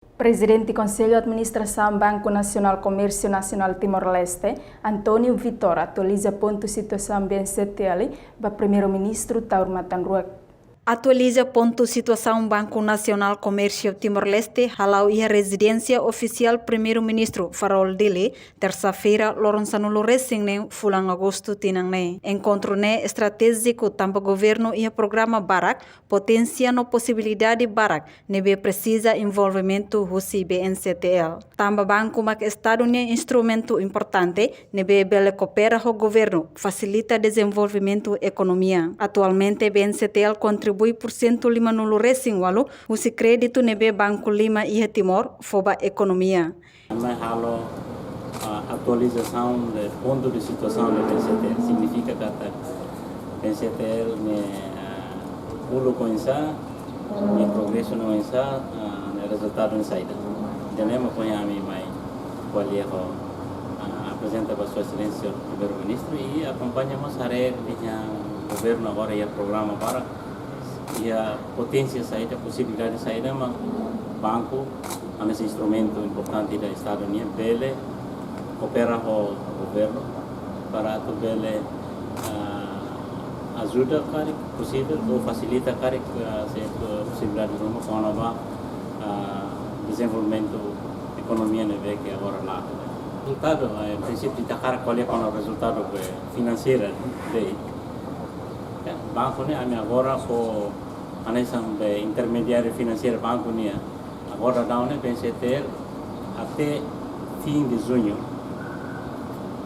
Presidente do Conselho de Administração Banco Nacional Comércio Nacional Timor-Leste, Antônio Vitor, atualiza ponto situação BNCTL para Primeiro-Ministro Taur Matanruak. Atualiza ponto situação Banco Nacional Comércio Timor-Leste, halau e a residência oficial Primeiro-Ministro Farol Dili, terça-feira, Lorenzanulo Racing, fulang agosto tinang. Encontro estratégico tamba governo e programa Barak, potência no possibilidade Barak, nebe precisa envolvimento husi BNCTL. Tamba banco mak estado instrumento importante, nebe bele coopera ho governo, facilita desenvolvimento economia. Atualmente BNCTL contribui por 105 no Racing walu, usi crédito nebe Banco Lima e Timor, foba economia. A atualização do ponto de situação do BNCTL significa que o BNCTL pulo com isso, progresso não isso, resultado não saída. Janema põe a mim mais qual apresenta para sua excelência o primeiro-ministro e acompanhamos a rede do governo agora e o programa para e a potência saída, a possibilidade de saída, mas banco é um instrumento importante do Estado Unido, ele coopera com o governo para ele ajuda cara possível ou facilita cara a possibilidade de uma nova desenvolvimento da economia que agora lá. O resultado, em princípio, da cara qual é o resultado financeiro dele. Banco agora com a intermediário financeiro banco agora dá BNCTL até fim de junho.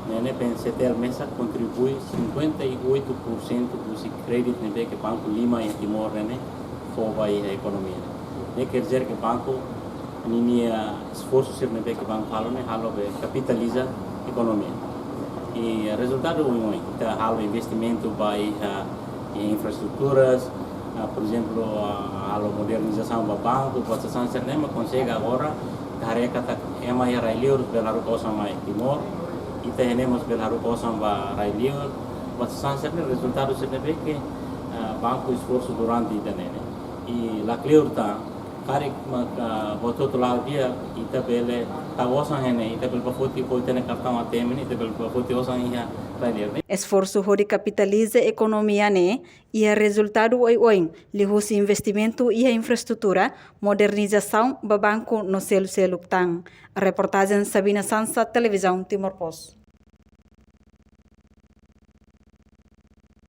BNCTL mesa contribui 58% do crédito que Banco Lima e Timor for a economia. Quer dizer que o banco esforço que o banco capitaliza a economia. E o resultado é investimento em infraestruturas, por exemplo, a modernização do banco, a Sancernem consegue agora carregar a maior railheiros pela Rucosa mais Timor, e temos pela Rucosa para railheiros, a Sancernem resultado é que o banco esforço durante o ano. E lá claro está, carrega botou lá o dia e também tá usando e também para foto ter cartão ATM e também para foto usando esforço hori capitaliza a economia e o resultado oi lihus investimento e a infraestrutura, modernização do banco no selo tang. A reportagem Sabina Sansa, Televisão Timor Post.